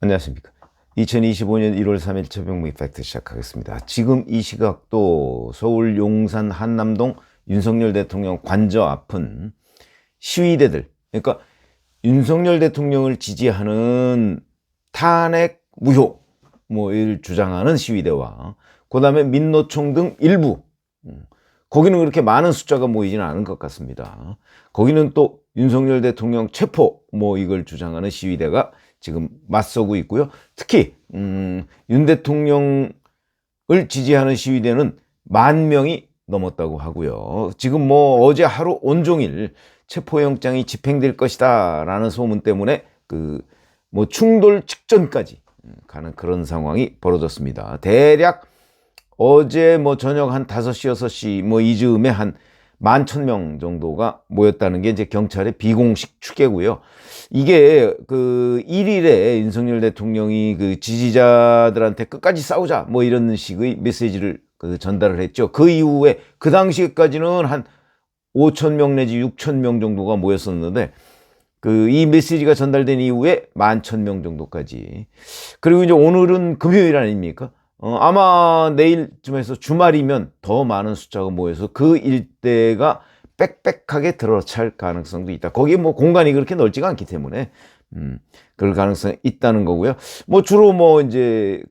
안녕하십니까. 2025년 1월 3일 최병무 팩트 시작하겠습니다. 지금 이 시각도 서울 용산 한남동 윤석열 대통령 관저 앞은 시위대들, 그러니까 윤석열 대통령을 지지하는 탄핵 무효 이를 주장하는 시위대와 그 다음에 민노총 등 일부, 거기는 그렇게 많은 숫자가 모이지는 않은 것 같습니다. 거기는 또 윤석열 대통령 체포 이걸 주장하는 시위대가 지금 맞서고 있고요. 특히 윤 대통령을 지지하는 시위대는 10,000명이 넘었다고 하고요. 지금 어제 하루 온종일 체포영장이 집행될 것이다 라는 소문 때문에 충돌 직전까지 가는 그런 상황이 벌어졌습니다. 대략 어제 저녁 한 5시, 6시 이즈음에 한 11,000명 정도가 모였다는 게 이제 경찰의 비공식 추계고요. 이게 1일에 윤석열 대통령이 지지자들한테 끝까지 싸우자 이런 식의 메시지를 전달을 했죠. 그 이후에 그 당시까지는 한 5,000명 내지 6,000명 정도가 모였었는데 이 메시지가 전달된 이후에 11,000명 정도까지. 그리고 이제 오늘은 금요일 아닙니까? 아마 내일쯤에서 주말이면 더 많은 숫자가 모여서 그 일대가 빽빽하게 들어찰 가능성도 있다. 거기에 공간이 그렇게 넓지가 않기 때문에 그럴 가능성이 있다는 거고요. 주로 이제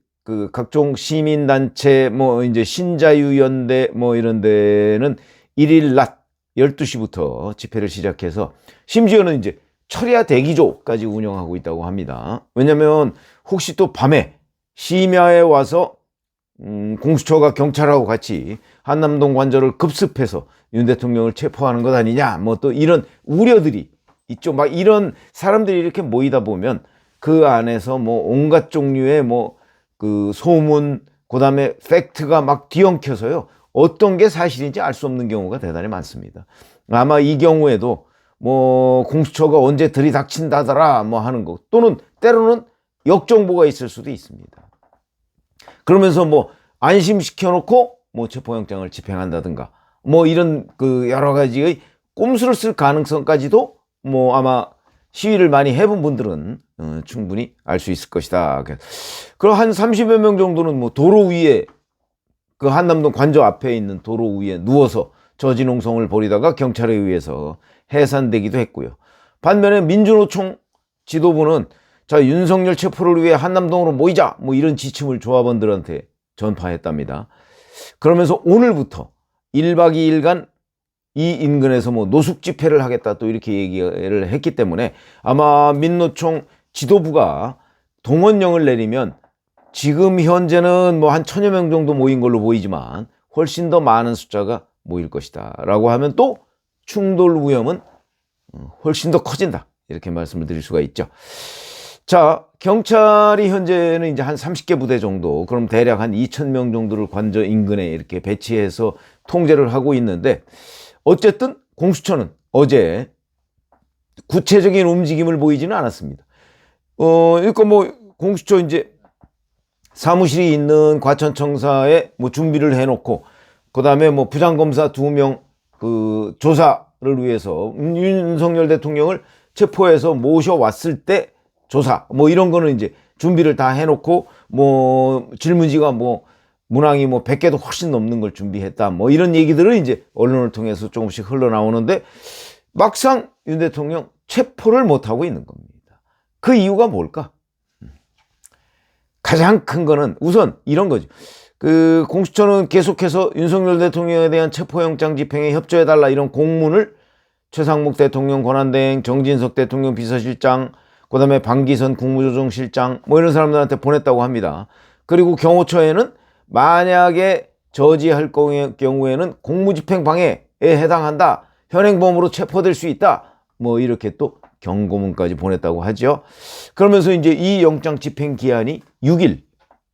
각종 시민단체 이제 신자유연대 이런 데는 1일 낮 12시부터 집회를 시작해서 심지어는 이제 철야 대기조까지 운영하고 있다고 합니다. 왜냐면 혹시 또 밤에 심야에 와서 공수처가 경찰하고 같이 한남동 관저를 급습해서 윤 대통령을 체포하는 것 아니냐 또 이런 우려들이 있죠. 이런 사람들이 이렇게 모이다 보면 그 안에서 온갖 종류의 소문, 그 다음에 팩트가 뒤엉켜서요 어떤 게 사실인지 알 수 없는 경우가 대단히 많습니다. 아마 이 경우에도 공수처가 언제 들이닥친다더라 하는 거, 또는 때로는 역정보가 있을 수도 있습니다. 그러면서 안심시켜 놓고 체포영장을 집행한다든가 이런 여러 가지의 꼼수를 쓸 가능성까지도 아마 시위를 많이 해본 분들은 충분히 알 수 있을 것이다. 그럼 한 30여 명 정도는 도로 위에 한남동 관저 앞에 있는 도로 위에 누워서 저지농성을 벌이다가 경찰에 의해서 해산되기도 했고요. 반면에 민주노총 지도부는 자, 윤석열 체포를 위해 한남동으로 모이자 이런 지침을 조합원들한테 전파했답니다. 그러면서 오늘부터 1박 2일간 이 인근에서 노숙 집회를 하겠다 또 이렇게 얘기를 했기 때문에 아마 민노총 지도부가 동원령을 내리면 지금 현재는 한 1,000여 명 정도 모인 걸로 보이지만 훨씬 더 많은 숫자가 모일 것이다 라고 하면 또 충돌 위험은 훨씬 더 커진다, 이렇게 말씀을 드릴 수가 있죠. 자, 경찰이 현재는 이제 한 30개 부대 정도, 그럼 대략 한 2,000명 정도를 관저 인근에 이렇게 배치해서 통제를 하고 있는데, 어쨌든 공수처는 어제 구체적인 움직임을 보이지는 않았습니다. 그러니까 공수처 이제 사무실이 있는 과천청사에 준비를 해놓고, 그 다음에 부장검사 2명 조사를 위해서 윤석열 대통령을 체포해서 모셔왔을 때 조사 이런 거는 이제 준비를 다 해놓고 질문지가 문항이 100개도 훨씬 넘는 걸 준비했다 이런 얘기들을 이제 언론을 통해서 조금씩 흘러나오는데, 막상 윤 대통령 체포를 못하고 있는 겁니다. 그 이유가 뭘까? 가장 큰 거는 우선 이런 거죠. 공수처는 계속해서 윤석열 대통령에 대한 체포영장 집행에 협조해달라 이런 공문을 최상목 대통령 권한대행, 정진석 대통령 비서실장, 그 다음에 방기선 국무조정실장 이런 사람들한테 보냈다고 합니다. 그리고 경호처에는 만약에 저지할 경우에는 공무집행 방해에 해당한다, 현행범으로 체포될 수 있다 이렇게 또 경고문까지 보냈다고 하죠. 그러면서 이제 이 영장 집행 기한이 6일,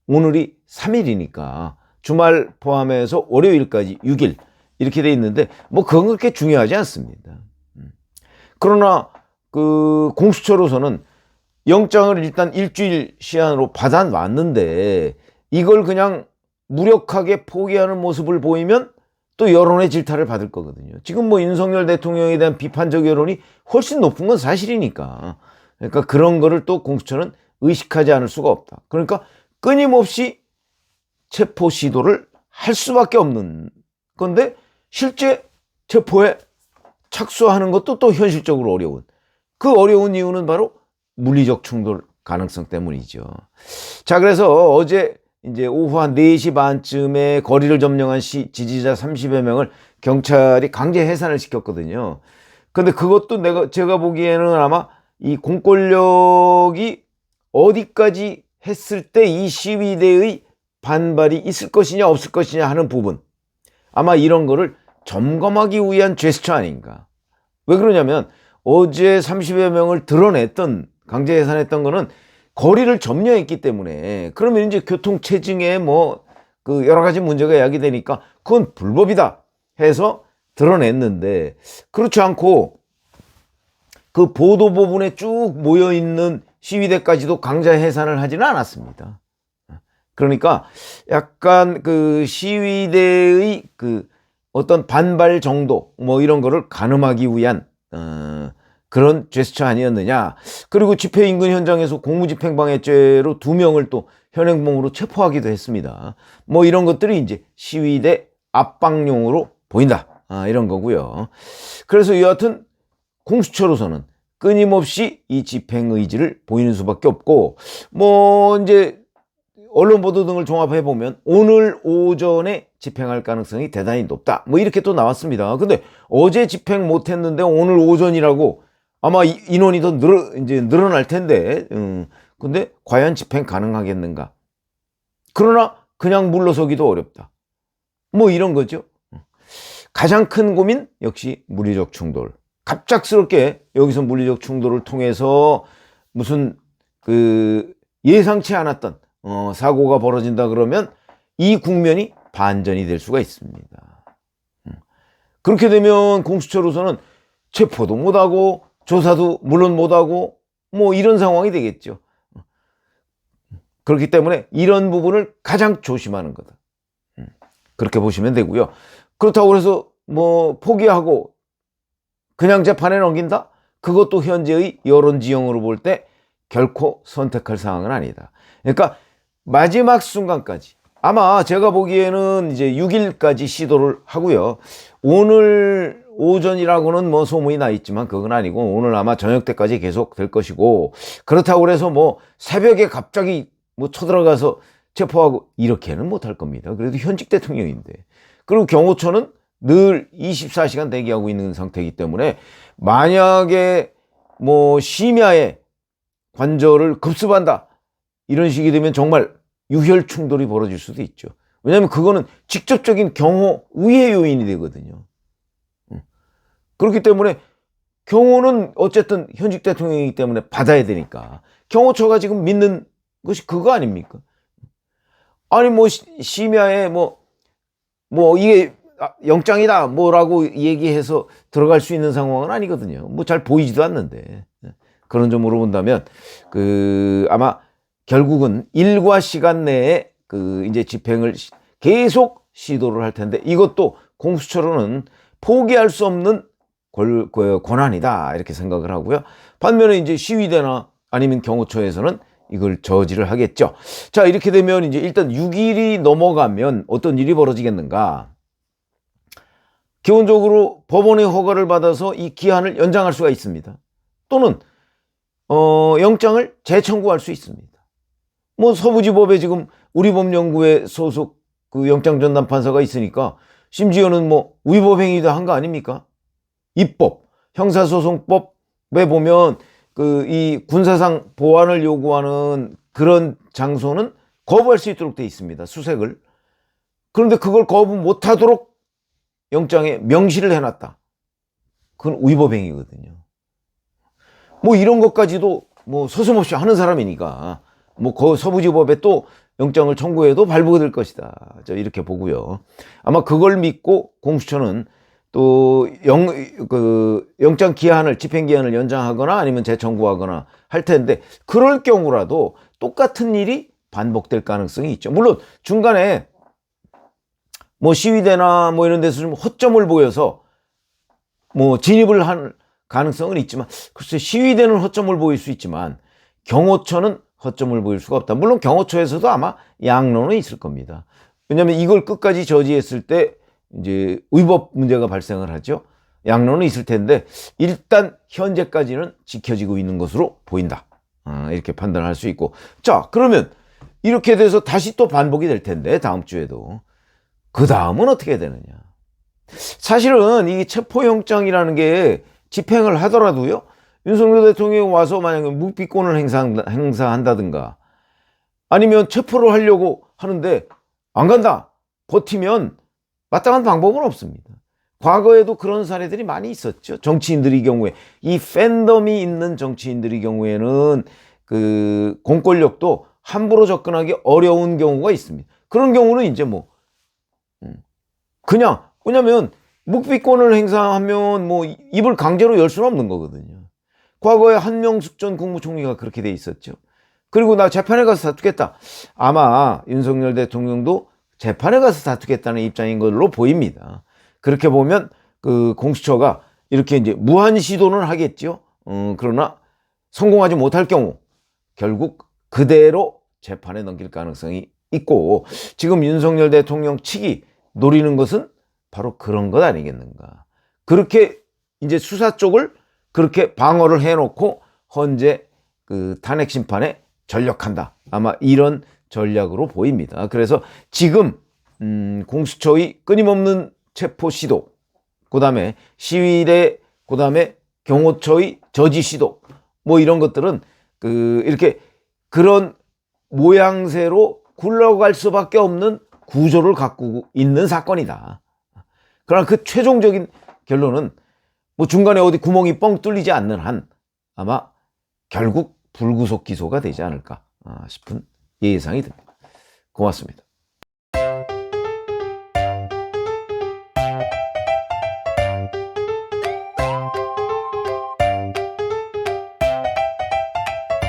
오늘이 3일이니까 주말 포함해서 월요일까지 6일 이렇게 돼 있는데 그건 그렇게 중요하지 않습니다. 그러나 공수처로서는 영장을 일단 일주일 시한으로 받아놨는데 이걸 그냥 무력하게 포기하는 모습을 보이면 또 여론의 질타를 받을 거거든요. 지금 뭐 윤석열 대통령에 대한 비판적 여론이 훨씬 높은 건 사실이니까. 그러니까 그런 거를 또 공수처는 의식하지 않을 수가 없다. 그러니까 끊임없이 체포 시도를 할 수밖에 없는 건데 실제 체포에 착수하는 것도 또 현실적으로 어려운, 그 어려운 이유는 바로 물리적 충돌 가능성 때문이죠. 자, 그래서 어제 이제 오후 한 4시 반쯤에 거리를 점령한 지지자 30여 명을 경찰이 강제 해산을 시켰거든요. 근데 그것도 제가 보기에는 아마 이 공권력이 어디까지 했을 때 이 시위대의 반발이 있을 것이냐 없을 것이냐 하는 부분, 아마 이런 거를 점검하기 위한 제스처 아닌가. 왜 그러냐면 어제 30여 명을 강제 해산했던 거는 거리를 점령했기 때문에, 그러면 이제 교통체증에 그 여러 가지 문제가 야기되니까 그건 불법이다 해서 드러냈는데, 그렇지 않고 그 보도 부분에 쭉 모여있는 시위대까지도 강제 해산을 하지는 않았습니다. 그러니까 약간 그 시위대의 그 어떤 반발 정도 이런 거를 가늠하기 위한 그런 제스처 아니었느냐. 그리고 집회 인근 현장에서 공무집행방해죄로 2명을 또 현행범으로 체포하기도 했습니다. 이런 것들이 이제 시위대 압박용으로 보인다, 이런 거고요. 그래서 여하튼 공수처로서는 끊임없이 이 집행 의지를 보이는 수밖에 없고, 이제 언론 보도 등을 종합해 보면 오늘 오전에 집행할 가능성이 대단히 높다, 이렇게 또 나왔습니다. 근데 어제 집행 못했는데 오늘 오전이라고 아마 인원이 더 늘어날 텐데, 근데 과연 집행 가능하겠는가? 그러나 그냥 물러서기도 어렵다. 이런 거죠. 가장 큰 고민 역시 물리적 충돌. 갑작스럽게 여기서 물리적 충돌을 통해서 무슨 예상치 않았던 사고가 벌어진다 그러면 이 국면이 반전이 될 수가 있습니다. 그렇게 되면 공수처로서는 체포도 못하고 조사도 물론 못하고 이런 상황이 되겠죠. 그렇기 때문에 이런 부분을 가장 조심하는 거다. 그렇게 보시면 되고요. 그렇다고 해서 포기하고 그냥 재판에 넘긴다? 그것도 현재의 여론 지형으로 볼 때 결코 선택할 상황은 아니다. 그러니까 마지막 순간까지, 아마 제가 보기에는 이제 6일까지 시도를 하고요. 오늘 오전이라고는 소문이 나 있지만 그건 아니고 오늘 아마 저녁 때까지 계속 될 것이고, 그렇다고 해서 새벽에 갑자기 쳐들어가서 체포하고 이렇게는 못할 겁니다. 그래도 현직 대통령인데. 그리고 경호처는 늘 24시간 대기하고 있는 상태이기 때문에 만약에 심야에 관저를 급습한다 이런 식이 되면 정말 유혈 충돌이 벌어질 수도 있죠. 왜냐하면 그거는 직접적인 경호 우회 요인이 되거든요. 그렇기 때문에 경호는 어쨌든 현직 대통령이기 때문에 받아야 되니까, 경호처가 지금 믿는 것이 그거 아닙니까? 아니 심야에 이게 영장이다 라고 얘기해서 들어갈 수 있는 상황은 아니거든요. 잘 보이지도 않는데. 그런 점으로 본다면 아마 결국은 일과 시간 내에 이제 집행을 계속 시도를 할 텐데, 이것도 공수처로는 포기할 수 없는 권한이다 이렇게 생각을 하고요. 반면에 이제 시위대나 아니면 경호처에서는 이걸 저지를 하겠죠. 자, 이렇게 되면 이제 일단 6일이 넘어가면 어떤 일이 벌어지겠는가? 기본적으로 법원의 허가를 받아서 이 기한을 연장할 수가 있습니다. 또는 영장을 재청구할 수 있습니다. 서부지법에 지금 우리법연구회 소속 영장전담판사가 있으니까 심지어는 위법행위도 한 거 아닙니까? 입법, 형사소송법에 보면 이 군사상 보안을 요구하는 그런 장소는 거부할 수 있도록 돼 있습니다. 수색을. 그런데 그걸 거부 못하도록 영장에 명시를 해놨다. 그건 위법행위거든요. 이런 것까지도 서슴없이 하는 사람이니까 서부지법에 또 영장을 청구해도 발부될 것이다. 이렇게 보고요. 아마 그걸 믿고 공수처는 또 영장 기한을, 집행 기한을 연장하거나 아니면 재청구하거나 할 텐데, 그럴 경우라도 똑같은 일이 반복될 가능성이 있죠. 물론 중간에 뭐 시위대나 뭐 이런 데서 좀 허점을 보여서 뭐 진입을 할 가능성은 있지만, 글쎄 시위대는 허점을 보일 수 있지만 경호처는 허점을 보일 수가 없다. 물론 경호처에서도 아마 양론은 있을 겁니다. 왜냐하면 이걸 끝까지 저지했을 때 이제 위법 문제가 발생을 하죠. 양론은 있을 텐데 일단 현재까지는 지켜지고 있는 것으로 보인다. 이렇게 판단할 수 있고, 자 그러면 이렇게 돼서 다시 또 반복이 될 텐데 다음 주에도 그 다음은 어떻게 되느냐. 사실은 이 체포영장이라는 게 집행을 하더라도요, 윤석열 대통령이 와서 만약에 묵비권을 행사한다든가 아니면 체포를 하려고 하는데 안 간다, 버티면 마땅한 방법은 없습니다. 과거에도 그런 사례들이 많이 있었죠. 정치인들의 경우에, 이 팬덤이 있는 정치인들의 경우에는 그 공권력도 함부로 접근하기 어려운 경우가 있습니다. 그런 경우는 이제 뭐 그냥, 왜냐면 묵비권을 행사하면 뭐 입을 강제로 열 수는 없는 거거든요. 과거에 한명숙 전 국무총리가 그렇게 돼 있었죠. 그리고 나 재판에 가서 다투겠다. 아마 윤석열 대통령도 재판에 가서 다투겠다는 입장인 걸로 보입니다. 그렇게 보면 그 공수처가 이렇게 이제 무한 시도는 하겠죠. 그러나 성공하지 못할 경우 결국 그대로 재판에 넘길 가능성이 있고, 지금 윤석열 대통령 측이 노리는 것은 바로 그런 것 아니겠는가. 그렇게 이제 수사 쪽을 그렇게 방어를 해놓고 헌재 그 탄핵 심판에 전력한다. 아마 이런 전략으로 보입니다. 그래서 지금 공수처의 끊임없는 체포 시도, 그 다음에 시위대, 그 다음에 경호처의 저지 시도, 뭐 이런 것들은 그 이렇게 그런 모양새로 굴러갈 수밖에 없는 구조를 갖고 있는 사건이다. 그러나 그 최종적인 결론은 뭐 중간에 어디 구멍이 뻥 뚫리지 않는 한 아마 결국 불구속 기소가 되지 않을까 싶은 예상이 듭니다. 고맙습니다.